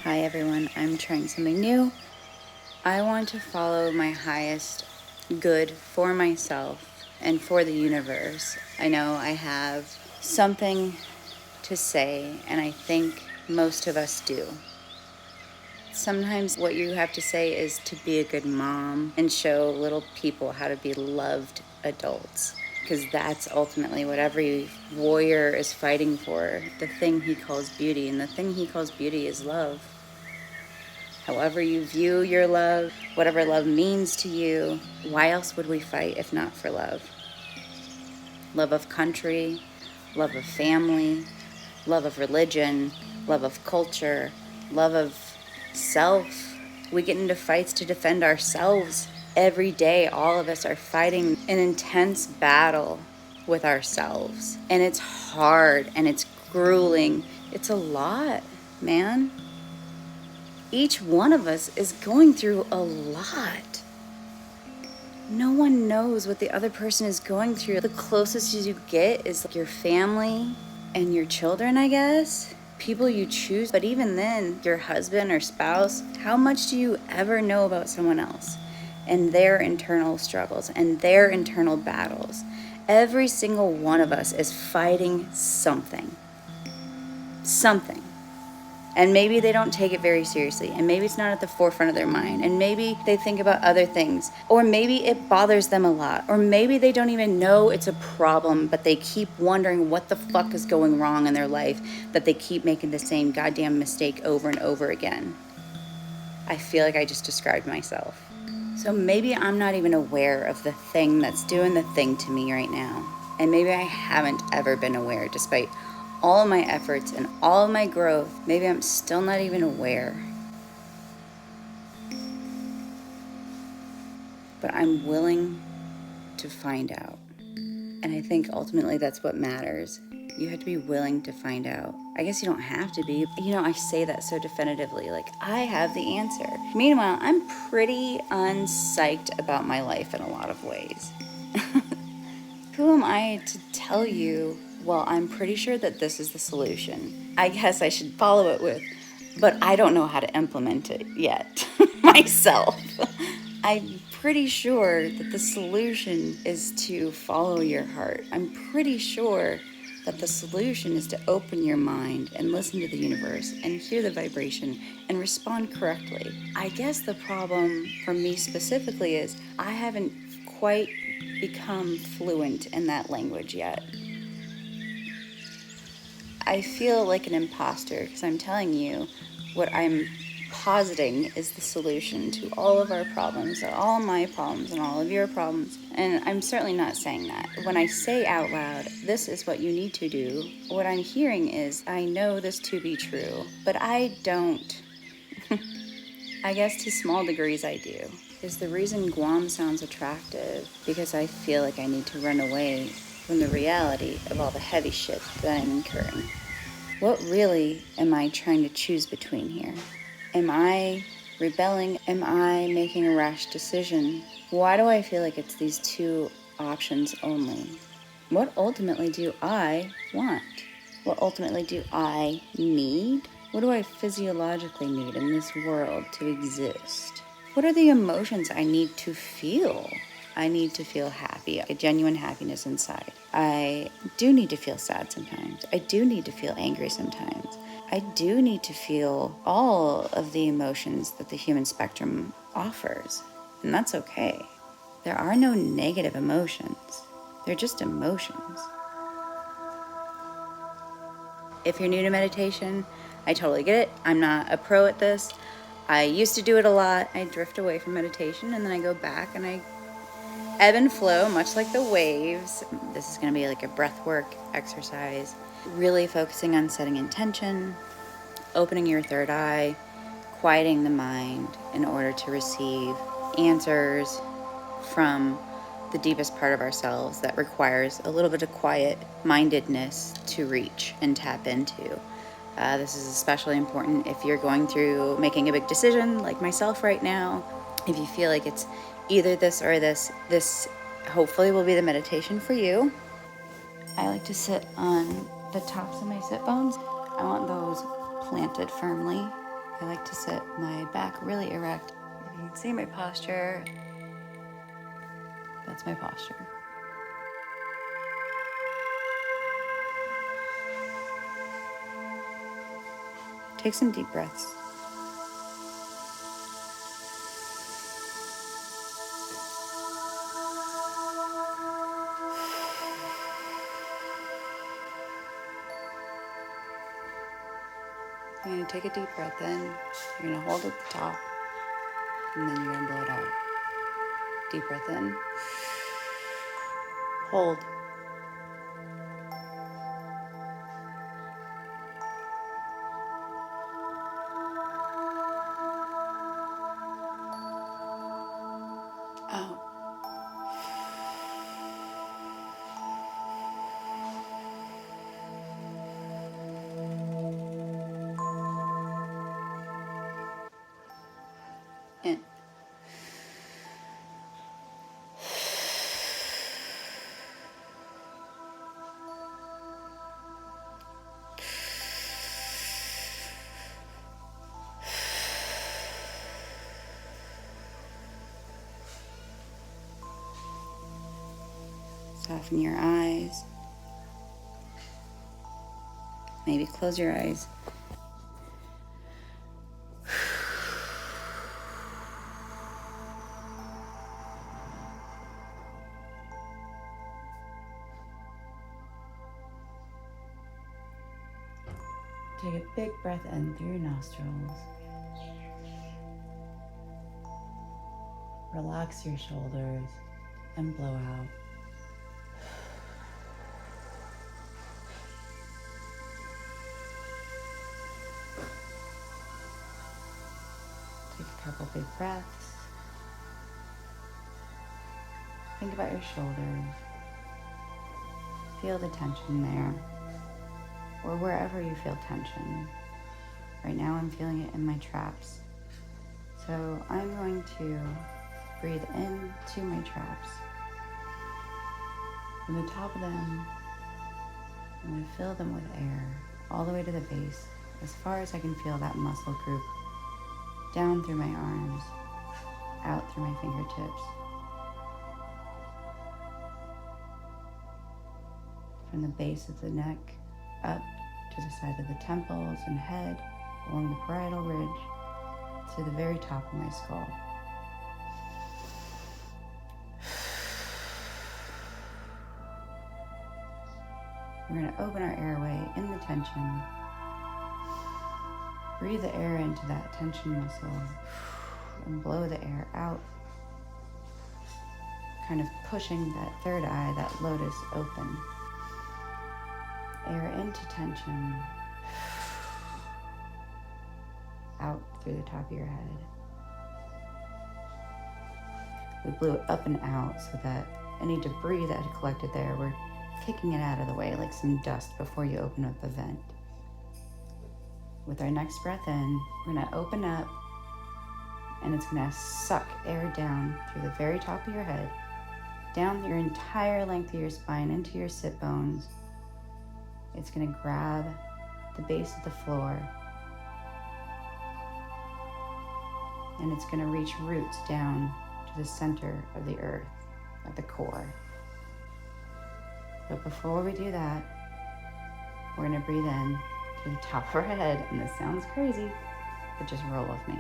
Hi everyone, I'm trying something new. I want to follow my highest good for myself and for the universe. I know I have something to say, and I think most of us do. Sometimes what you have to say is to be a good mom and show little people how to be loved adults. Because that's ultimately what every warrior is fighting for. The thing he calls beauty, and the thing he calls beauty is love. However you view your love, whatever love means to you, why else would we fight if not for love? Love of country, love of family, love of religion, love of culture, love of self. We get into fights to defend ourselves. Every day, all of us are fighting an intense battle with ourselves. And it's hard and it's grueling. It's a lot, man. Each one of us is going through a lot. No one knows what the other person is going through. The closest you get is like your family and your children, I guess. People you choose. But even then, your husband or spouse, how much do you ever know about someone else and their internal struggles and their internal battles? Every single one of us is fighting something. Something. And maybe they don't take it very seriously, and maybe it's not at the forefront of their mind, and maybe they think about other things, or maybe it bothers them a lot, or maybe they don't even know it's a problem, but they keep wondering what the fuck is going wrong in their life, that they keep making the same goddamn mistake over and over again. I feel like I just described myself. So maybe I'm not even aware of the thing that's doing the thing to me right now, and maybe I haven't ever been aware despite all of my efforts and all of my growth. Maybe I'm still not even aware. But I'm willing to find out. And I think ultimately that's what matters. You have to be willing to find out. I guess you don't have to be. You know, I say that so definitively, like I have the answer. Meanwhile, I'm pretty unpsyched about my life in a lot of ways. Who am I to tell you, well, I'm pretty sure that this is the solution. I guess I should follow it with, but I don't know how to implement it yet myself. I'm pretty sure that the solution is to follow your heart. I'm pretty sure that the solution is to open your mind and listen to the universe and hear the vibration and respond correctly. I guess the problem for me specifically is I haven't quite become fluent in that language yet. I feel like an imposter because I'm telling you what I'm positing is the solution to all of our problems, all my problems and all of your problems. And I'm certainly not saying that. When I say out loud, this is what you need to do, what I'm hearing is, I know this to be true, but I don't. I guess to small degrees I do. Is the reason Guam sounds attractive because I feel like I need to run away from the reality of all the heavy shit that I'm incurring. What really am I trying to choose between here? Am I rebelling? Am I making a rash decision? Why do I feel like it's these two options only? What ultimately do I want? What ultimately do I need? What do I physiologically need in this world to exist? What are the emotions I need to feel? I need to feel happy, a genuine happiness inside. I do need to feel sad sometimes. I do need to feel angry sometimes. I do need to feel all of the emotions that the human spectrum offers, and that's okay. There are no negative emotions. They're just emotions. If you're new to meditation, I totally get it. I'm not a pro at this. I used to do it a lot. I drift away from meditation and then I go back and I ebb and flow, much like the waves. This is going to be like a breath work exercise, really focusing on setting intention, opening your third eye, quieting the mind in order to receive answers from the deepest part of ourselves that requires a little bit of quiet-mindedness to reach and tap into. This is especially important if you're going through making a big decision like myself right now. If you feel like it's either this or this hopefully will be the meditation for you. I like to sit on the tops of my sit bones. I want those planted firmly I like to sit my back really erect. If you can see my posture, that's my posture. Take some deep breaths. You're going to take a deep breath in. You're going to hold at the top, and then you're going to blow it out. Deep breath in. Hold. Out. In. Soften your eyes. Maybe close your eyes. Take a big breath in through your nostrils. Relax your shoulders and blow out. Take a couple big breaths. Think about your shoulders. Feel the tension there, or wherever you feel tension. Right now I'm feeling it in my traps. So I'm going to breathe into my traps. From the top of them, I'm going to fill them with air all the way to the base, as far as I can feel that muscle group, down through my arms, out through my fingertips. From the base of the neck, up to the side of the temples and head, along the parietal ridge, to the very top of my skull. We're going to open our airway in the tension. Breathe the air into that tension muscle and blow the air out, kind of pushing that third eye, that lotus, open. Air into tension, out through the top of your head. We blew it up and out so that any debris that had collected there, we're kicking it out of the way like some dust before you open up a vent. With our next breath in, we're going to open up, and it's going to suck air down through the very top of your head, down your entire length of your spine into your sit bones. It's going to grab the base of the floor, and it's going to reach roots down to the center of the earth, at the core. But before we do that, we're going to breathe in through the top of our head, and this sounds crazy, but just roll with me.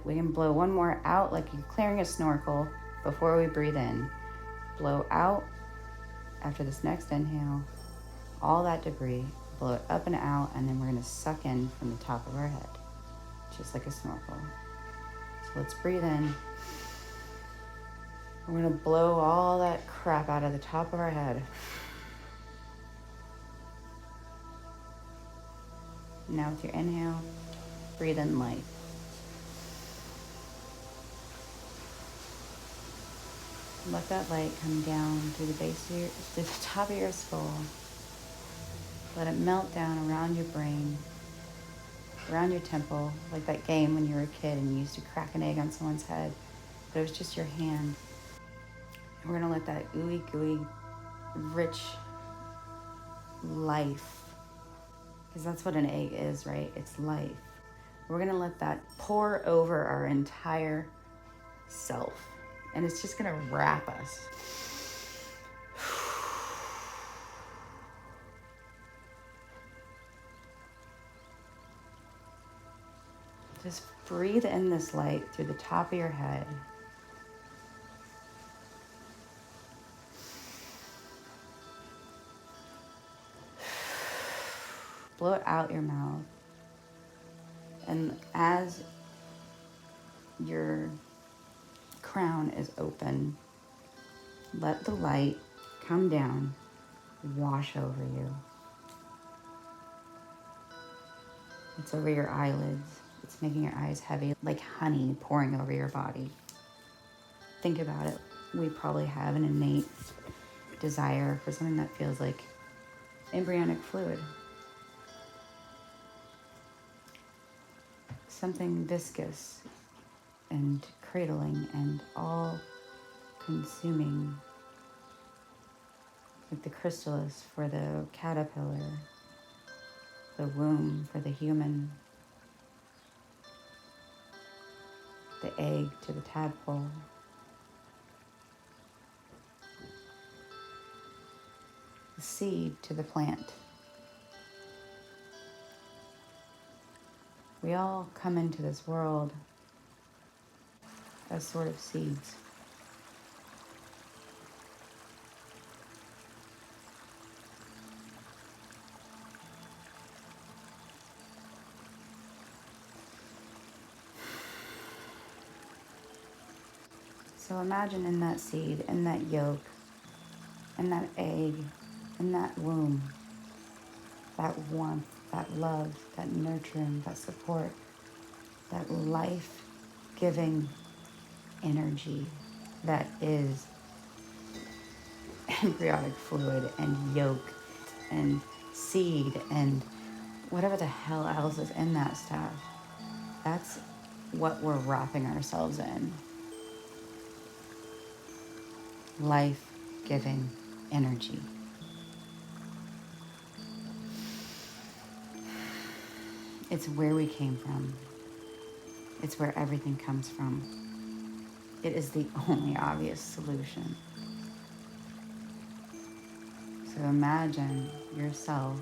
We can blow one more out like you're clearing a snorkel before we breathe in. Blow out after this next inhale, all that debris, blow it up and out, and then we're going to suck in from the top of our head, just like a snorkel. So let's breathe in. We're going to blow all that crap out of the top of our head. Now with your inhale, breathe in light. Let that light come down through the base of to the top of your skull. Let it melt down around your brain, around your temple, like that game when you were a kid and you used to crack an egg on someone's head, but it was just your hand. And we're gonna let that ooey gooey, rich life, because that's what an egg is, right? It's life. We're gonna let that pour over our entire self, and it's just gonna wrap us. Just breathe in this light through the top of your head. Blow it out your mouth. And as your crown is open, let the light come down, wash over you. It's over your eyelids. It's making your eyes heavy, like honey pouring over your body. Think about it. We probably have an innate desire for something that feels like embryonic fluid. Something viscous and cradling and all consuming, like the chrysalis for the caterpillar, the womb for the human, the egg to the tadpole. The seed to the plant. We all come into this world as sort of seeds. So imagine in that seed, in that yolk, in that egg, in that womb, that warmth, that love, that nurturing, that support, that life-giving energy that is embryonic fluid and yolk and seed and whatever the hell else is in that stuff. That's what we're wrapping ourselves in. Life-giving energy. It's where we came from. It's where everything comes from. It is the only obvious solution. So imagine yourself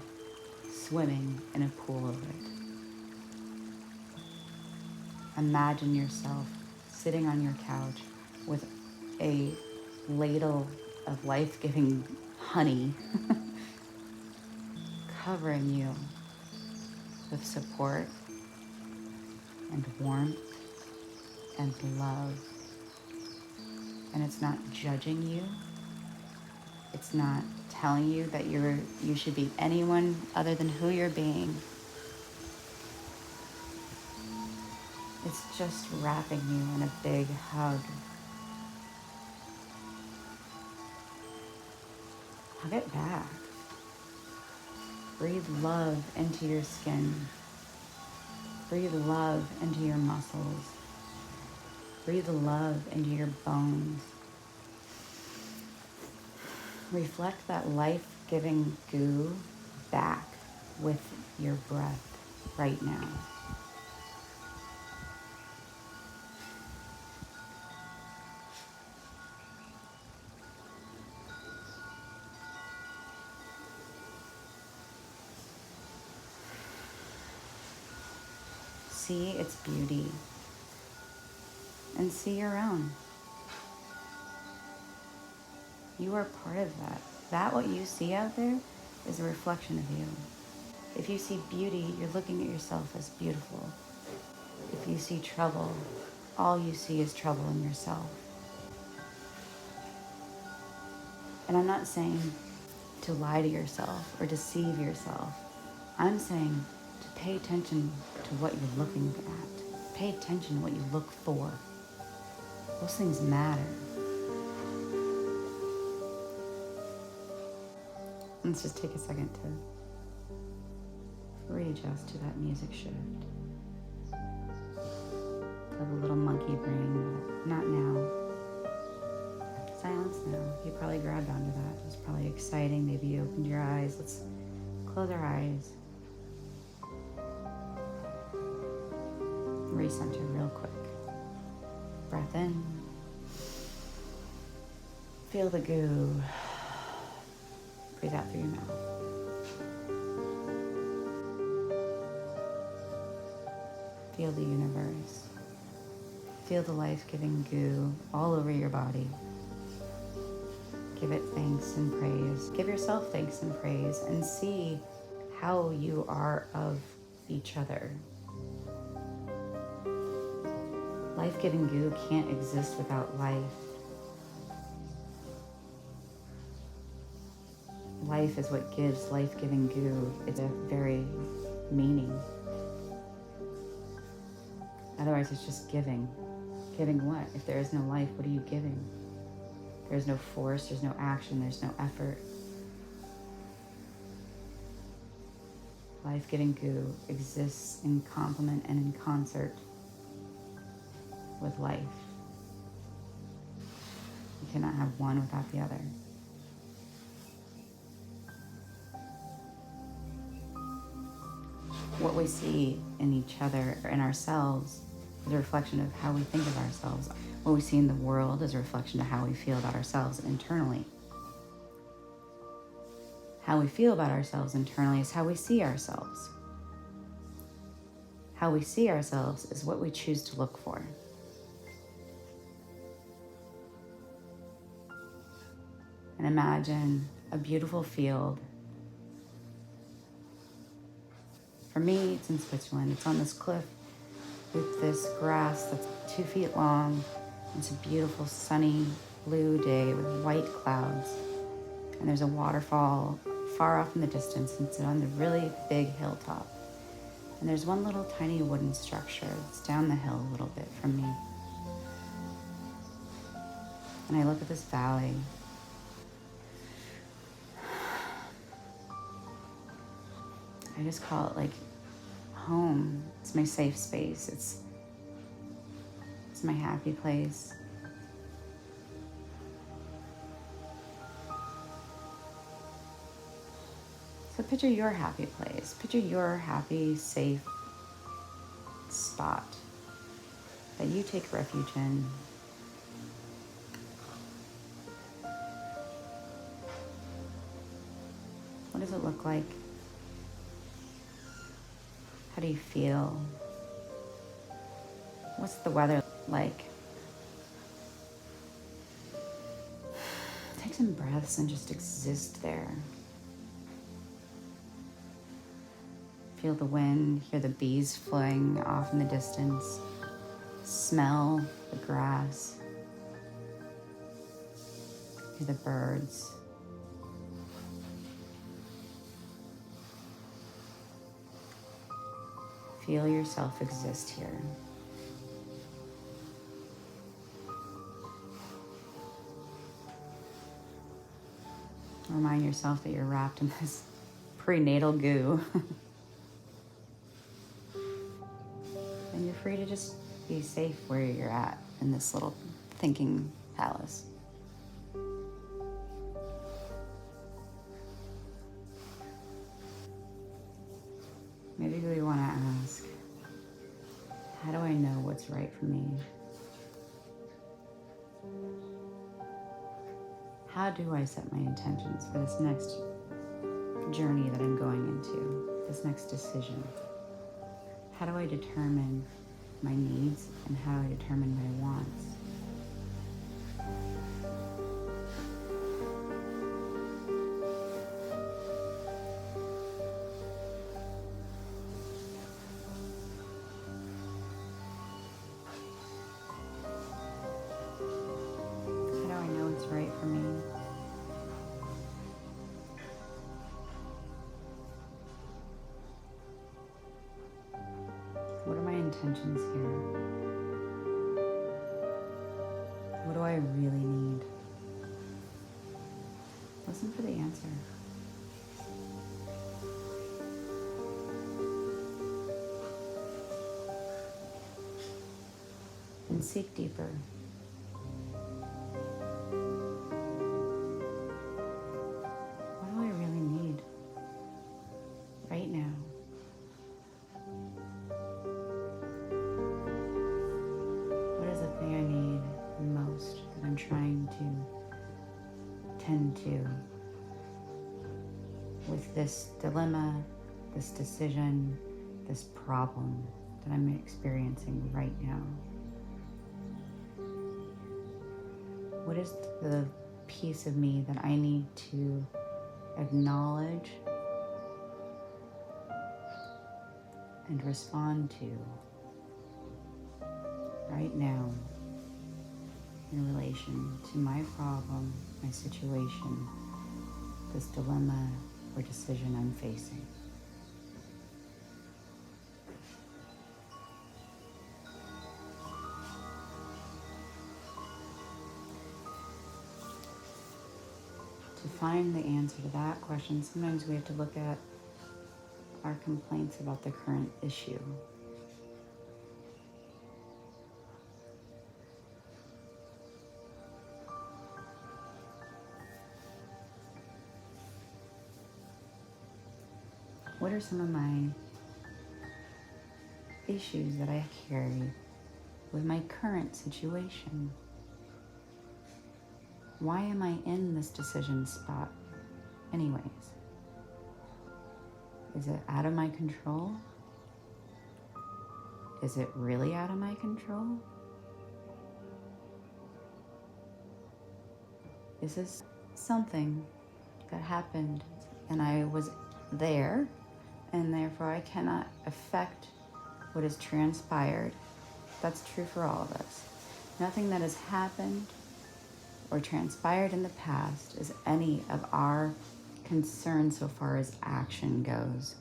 swimming in a pool of it. Imagine yourself sitting on your couch with a ladle of life-giving honey covering you with support and warmth and love. And it's not judging you. It's not telling you that you should be anyone other than who you're being. It's just wrapping you in a big hug. Hug it back. Breathe love into your skin. Breathe love into your muscles. Breathe love into your bones. Reflect that life-giving goo back with your breath right now. See its beauty and see your own. You are part of that. That what you see out there is a reflection of you. If you see beauty, you're looking at yourself as beautiful. If you see trouble, all you see is trouble in yourself. And I'm not saying to lie to yourself or deceive yourself. I'm saying to pay attention to what you're looking at. Pay attention to what you look for. Those things matter. Let's just take a second to readjust to that music shift. Of a little monkey brain, but not now. Silence now. You probably grabbed onto that. It was probably exciting. Maybe you opened your eyes. Let's close our eyes. Recenter real quick. Breath in. Feel the goo. Breathe out through your mouth. Feel the universe. Feel the life-giving goo all over your body. Give it thanks and praise. Give yourself thanks and praise and see how you are of each other. Life-giving goo can't exist without life. Life is what gives life-giving goo its very meaning. Otherwise, it's just giving. Giving what? If there is no life, what are you giving? There's no force, there's no action, there's no effort. Life-giving goo exists in complement and in concert with life. You cannot have one without the other. What we see in each other or in ourselves is a reflection of how we think of ourselves. What we see in the world is a reflection of how we feel about ourselves internally. How we feel about ourselves internally is how we see ourselves. How we see ourselves is what we choose to look for. And imagine a beautiful field. For me, it's in Switzerland. It's on this cliff with this grass that's 2 feet long. It's a beautiful sunny blue day with white clouds. And there's a waterfall far off in the distance. And it's on the really big hilltop. And there's one little tiny wooden structure that's down the hill a little bit from me. And I look at this valley. I just call it like home. It's my safe space. It's my happy place. So picture your happy place. Picture your happy, safe spot that you take refuge in. What does it look like? How do you feel? What's the weather like? Take some breaths and just exist there. Feel the wind, hear the bees flying off in the distance. Smell the grass. Hear the birds. Feel yourself exist here. Remind yourself that you're wrapped in this prenatal goo. And you're free to just be safe where you're at in this little thinking palace. Maybe we want to ask, how do I know what's right for me? How do I set my intentions for this next journey that I'm going into, this next decision? How do I determine my needs and how do I determine my wants? How do I know what's right for me? What are my intentions here? What do I really need? Listen for the answer. And seek deeper. What do I really need? do with this dilemma, this decision, this problem that I'm experiencing right now? What is the piece of me that I need to acknowledge and respond to right now in relation to my problem, my situation, this dilemma or decision I'm facing? To find the answer to that question, sometimes we have to look at our complaints about the current issue. What are some of my issues that I carry with my current situation? Why am I in this decision spot anyways? Is it out of my control? Is it really out of my control? Is this something that happened and I was there, and therefore I cannot affect what has transpired? That's true for all of us. Nothing that has happened or transpired in the past is any of our concern so far as action goes.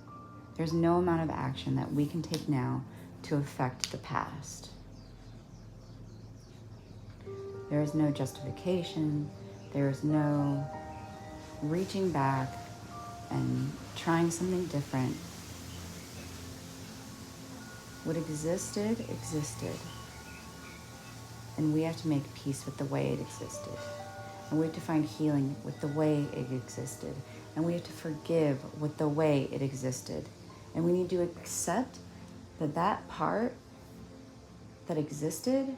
There's no amount of action that we can take now to affect the past. There is no justification. There is no reaching back and trying something different. What existed, existed. And we have to make peace with the way it existed. And we have to find healing with the way it existed. And we have to forgive with the way it existed. And we need to accept that that part that existed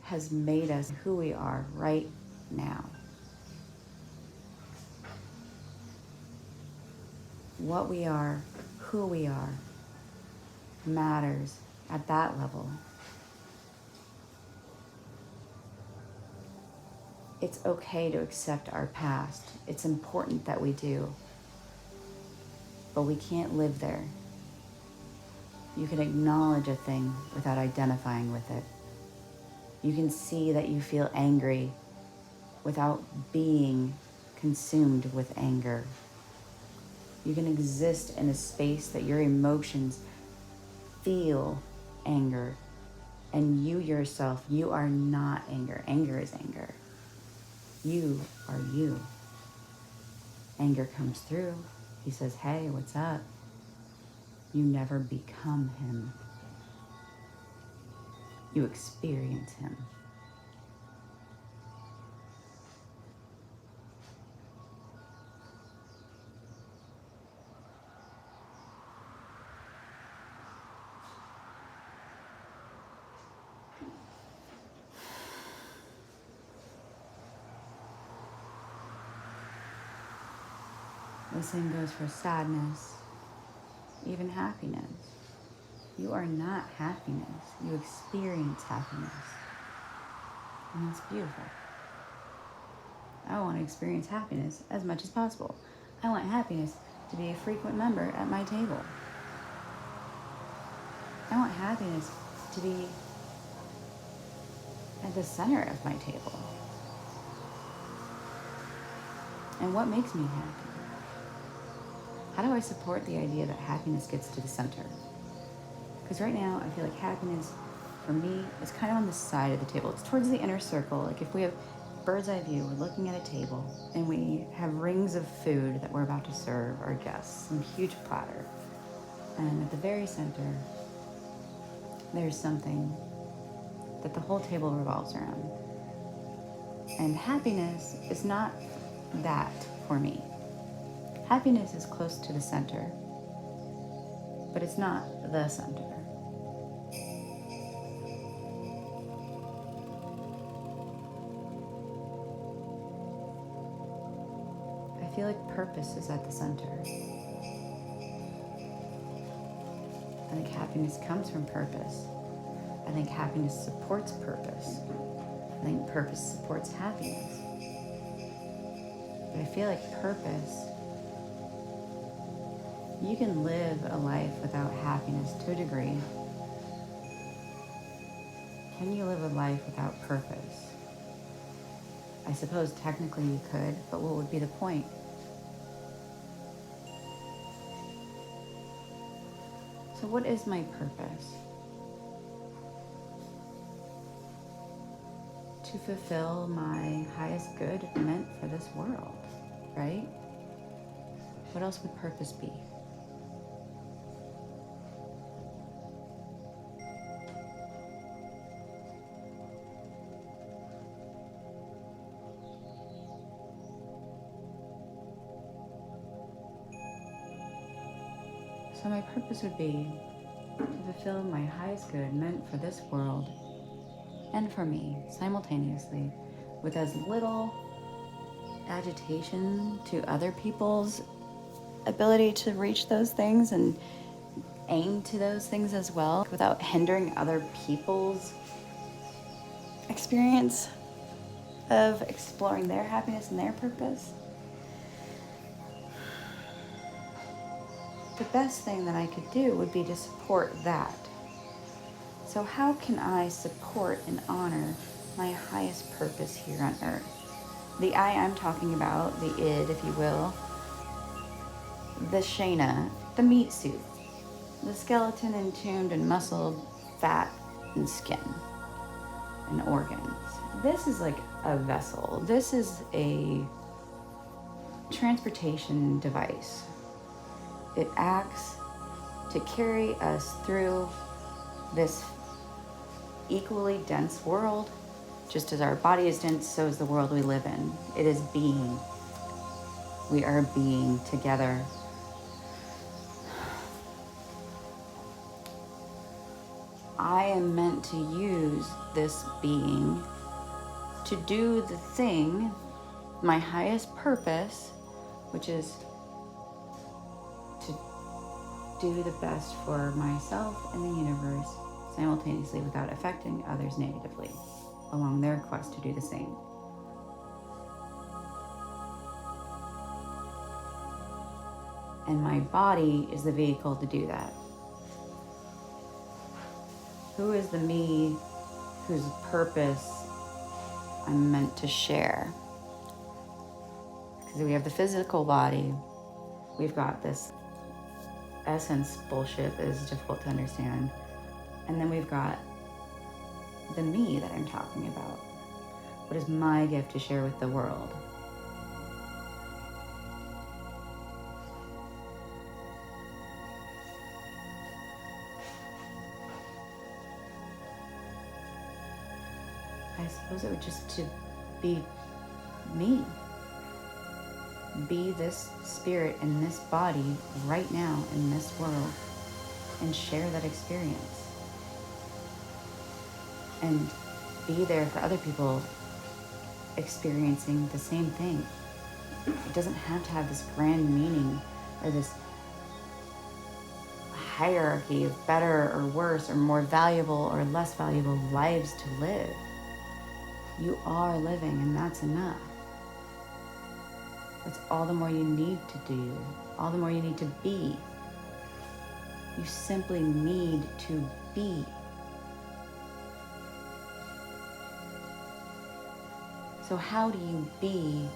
has made us who we are right now. What we are, who we are, matters at that level. It's okay to accept our past. It's important that we do. But we can't live there. You can acknowledge a thing without identifying with it. You can see that you feel angry without being consumed with anger. You can exist in a space that your emotions feel anger, and you yourself, you are not anger. Anger is anger. You are you. Anger comes through. He says, hey, what's up? You never become him. You experience him. The same goes for sadness, even happiness. You are not happiness. You experience happiness. And that's beautiful. I want to experience happiness as much as possible. I want happiness to be a frequent member at my table. I want happiness to be at the center of my table. And what makes me happy? How do I support the idea that happiness gets to the center? Because right now, I feel like happiness, for me, is kind of on the side of the table. It's towards the inner circle. Like if we have bird's eye view, we're looking at a table, and we have rings of food that we're about to serve our guests, some huge platter. And at the very center, there's something that the whole table revolves around. And happiness is not that for me. Happiness is close to the center, but it's not the center. feel like purpose is at the center. I think happiness comes from purpose. I think happiness supports purpose. I think purpose supports happiness. But I feel like purpose, you can live a life without happiness to a degree. Can you live a life without purpose? I suppose technically you could, but what would be the point? So what is my purpose? To fulfill my highest good meant for this world, right? What else would purpose be? So my purpose would be to fulfill my highest good meant for this world and for me simultaneously, with as little agitation to other people's ability to reach those things and aim to those things as well, without hindering other people's experience of exploring their happiness and their purpose. The best thing that I could do would be to support that. So how can I support and honor my highest purpose here on earth? The I I'm talking about, the id, if you will, the Shayna, the meat suit, the skeleton entombed and muscled, fat and skin and organs. This is like a vessel. This is a transportation device. It acts to carry us through this equally dense world. Just as our body is dense, so is the world we live in. It is being. We are being together. I am meant to use this being to do the thing, my highest purpose, which is to do the best for myself and the universe simultaneously without affecting others negatively along their quest to do the same. And my body is the vehicle to do that. Who is the me whose purpose I'm meant to share? Because we have the physical body, we've got this essence bullshit that is difficult to understand, and then we've got the me that I'm talking about. What is my gift to share with the world? I suppose it would just to be me. Be this spirit in this body right now in this world and share that experience. And be there for other people experiencing the same thing. It doesn't have to have this grand meaning or this hierarchy of better or worse or more valuable or less valuable lives to live. You are living, and that's enough. That's all the more you need to do, all the more you need to be. You simply need to be. So how do you be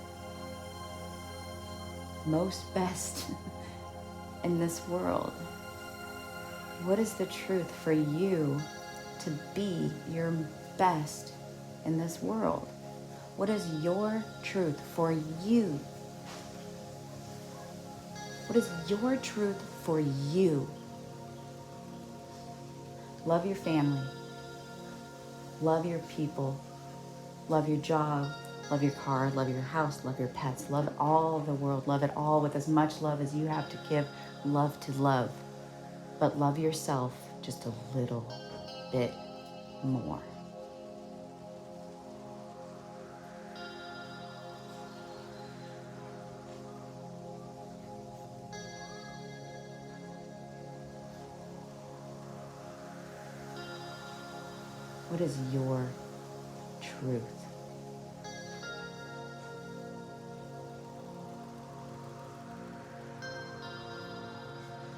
most best in this world? What is the truth for you to be your best in this world? What is your truth for you? What is your truth for you? Love your family. Love your people. Love your job. Love your car. Love your house. Love your pets. Love all of the world. Love it all with as much love as you have to give. Love to love. But love yourself just a little bit more. What is your truth?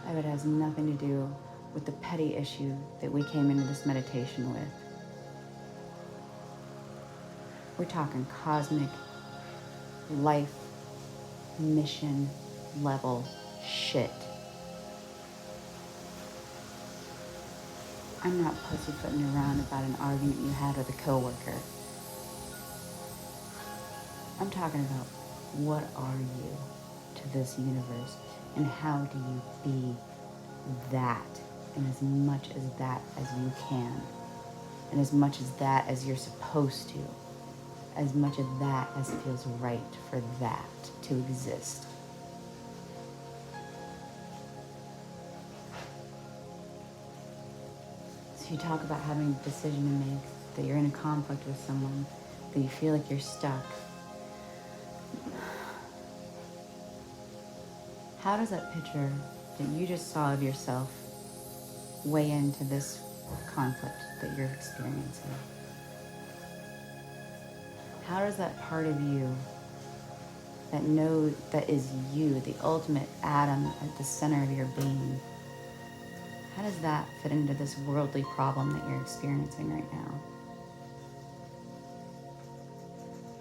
It has nothing to do with the petty issue that we came into this meditation with. We're talking cosmic, life, mission level shit. I'm not pussyfooting around about an argument you had with a coworker. I'm talking about what are you to this universe, and how do you be that, and as much as that as you can, and as much as that as you're supposed to, as much of that as feels right for that to exist. So you talk about having a decision to make, that you're in a conflict with someone, that you feel like you're stuck. How does that picture that you just saw of yourself weigh into this conflict that you're experiencing? How does that part of you that is you, the ultimate atom at the center of your being, how does that fit into this worldly problem that you're experiencing right now?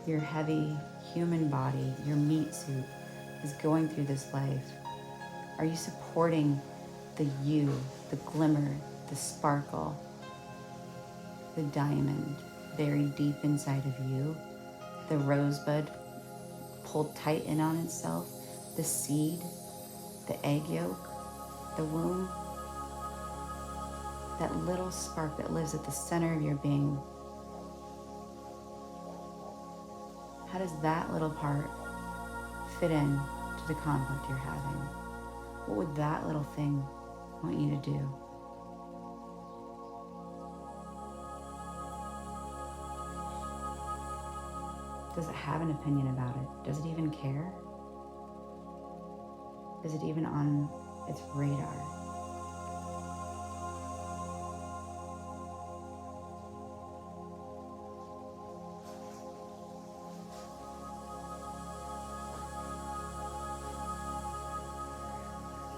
Your heavy human body, your meat suit, is going through this life. Are you supporting the you, the glimmer, the sparkle, the diamond buried deep inside of you, the rosebud pulled tight in on itself, the seed, the egg yolk, the womb, that little spark that lives at the center of your being? How does that little part fit in to the conflict you're having? What would that little thing want you to do? Does it have an opinion about it? Does it even care? Is it even on its radar?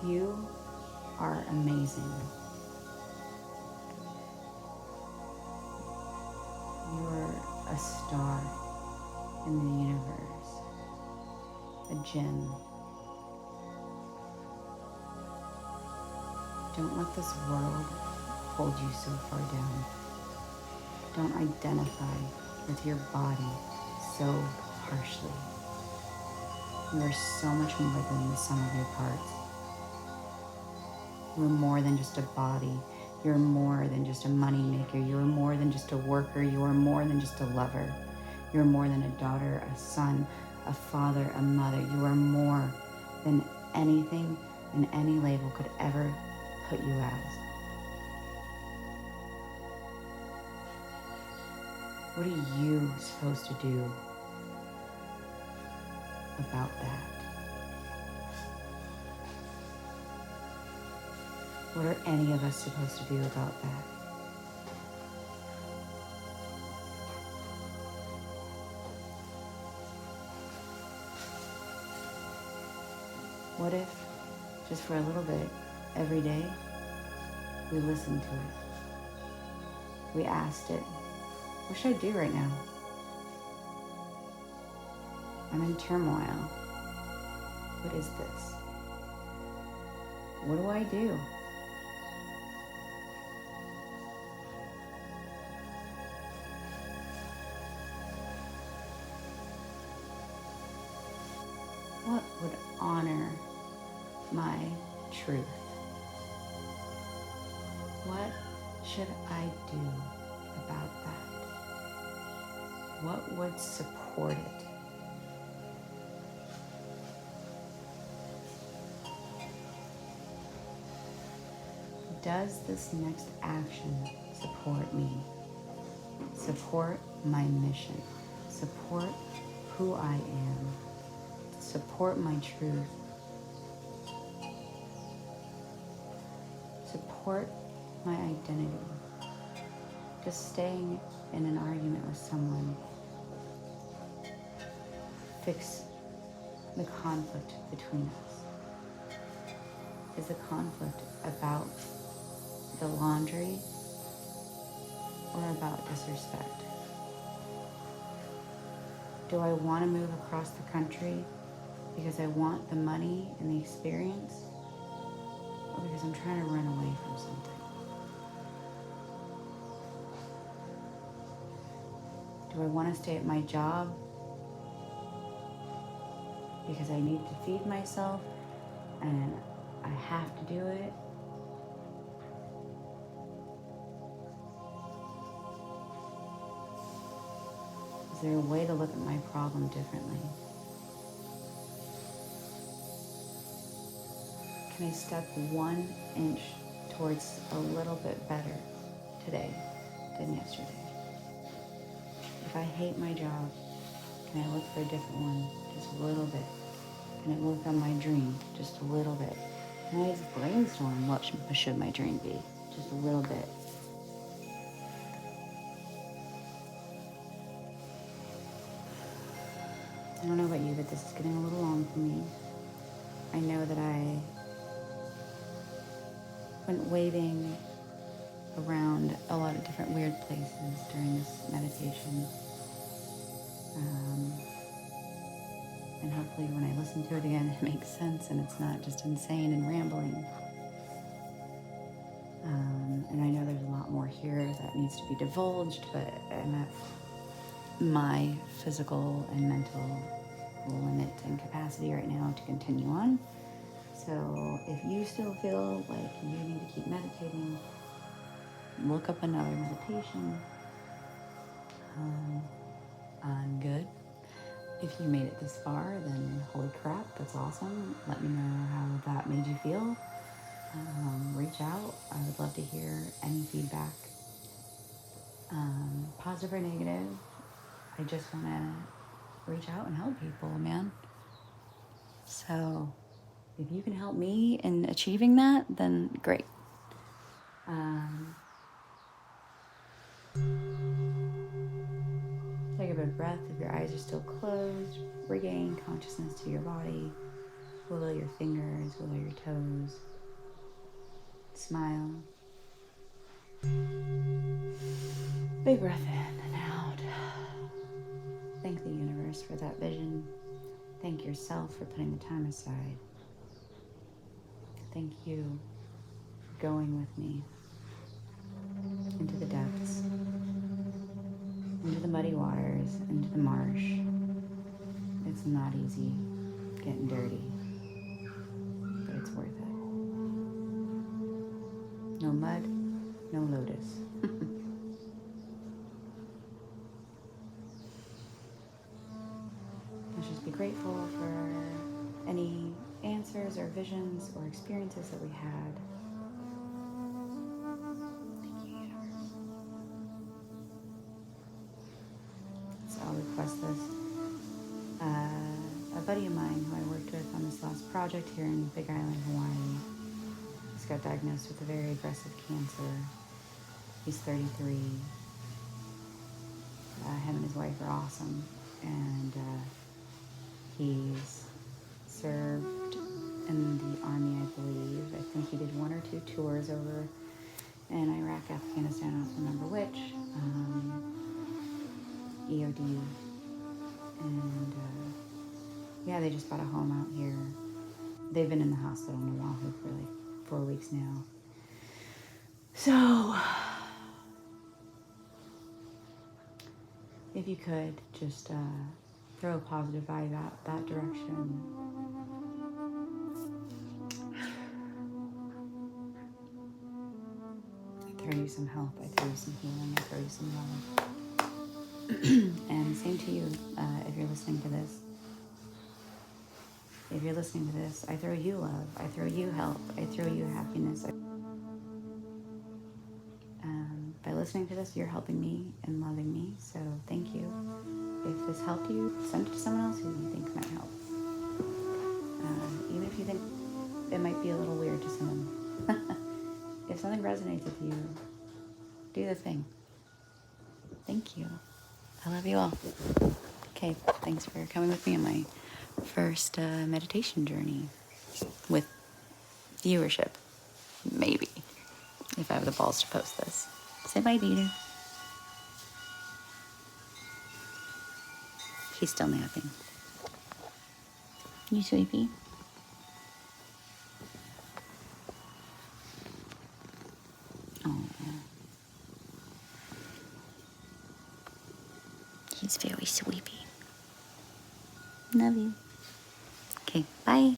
You are amazing. You're a star in the universe, a gem. Don't let this world hold you so far down. Don't identify with your body so harshly. You are so much more than the sum of your parts. You are more than just a body. You're more than just a money maker. You are more than just a worker. You are more than just a lover. You are more than a daughter, a son, a father, a mother. You are more than anything and any label could ever put you as. What are you supposed to do about that? What are any of us supposed to do about that? What if, just for a little bit, every day, we listened to it? We asked it, what should I do right now? I'm in turmoil. What is this? What do I do? What would honor my truth? What should I do about that? What would support it? Does this next action support me? Support my mission? Support who I am? Support my truth? Support my identity? Does staying in an argument with someone fix the conflict between us? Is the conflict about the laundry or about disrespect? Do I want to move across the country because I want the money and the experience, or because I'm trying to run away from something? Do I want to stay at my job because I need to feed myself and I have to do it? Is there a way to look at my problem differently? Can I step 1 inch towards a little bit better today than yesterday? If I hate my job, can I look for a different one just a little bit? Can I work on my dream just a little bit? Can I just brainstorm what should my dream be just a little bit? I don't know about you, but this is getting a little long for me. I know that I went wading around a lot of different weird places during this meditation. And hopefully when I listen to it again, it makes sense and it's not just insane and rambling. And I know there's a lot more here that needs to be divulged, but I'm at my physical and mental limit and capacity right now to continue on. So if you still feel like you need to keep meditating, look up another meditation. I'm good. If you made it this far, then holy crap, that's awesome. Let me know how that made you feel. Reach out. I would love to hear any feedback, positive or negative. I just want to reach out and help people, man. So if you can help me in achieving that, then great. Take a big breath. If your eyes are still closed, regain consciousness to your body. Wiggle your fingers, wiggle your toes. Smile. Big breath in and out. Thank the universe for that vision. Thank yourself for putting the time aside. Thank you for going with me into the depths, into the muddy waters, into the marsh. It's not easy getting dirty, but it's worth it. No mud, no lotus. Let's just be grateful for any answers or visions or experiences that we had. Thank you, universe. So I'll request this. A buddy of mine who I worked with on this last project here in Big Island, Hawaii, just got diagnosed with a very aggressive cancer. He's 33. Him and his wife are awesome, and he's served in the army, I believe. I think he did 1 or 2 tours over in Iraq, Afghanistan, I don't remember which, EOD, and yeah, they just bought a home out here. They've been in the hospital in Oahu for like 4 weeks now. So, if you could just throw a positive vibe out that direction. I throw you some help, I throw you some healing, I throw you some love. And same to you, if you're listening to this. If you're listening to this, I throw you love, I throw you help, I throw you happiness. By listening to this, you're helping me and loving me, so thank you. If this helped you, send it to someone else who you think might help. Even if you think it might be a little weird to someone. If something resonates with you, do the thing. Thank you. I love you all. Okay, thanks for coming with me on my first meditation journey with viewership. Maybe. If I have the balls to post this. Say bye, Dieter. He's still napping. You sleepy? Oh. He's very sleepy. Love you. Okay, bye.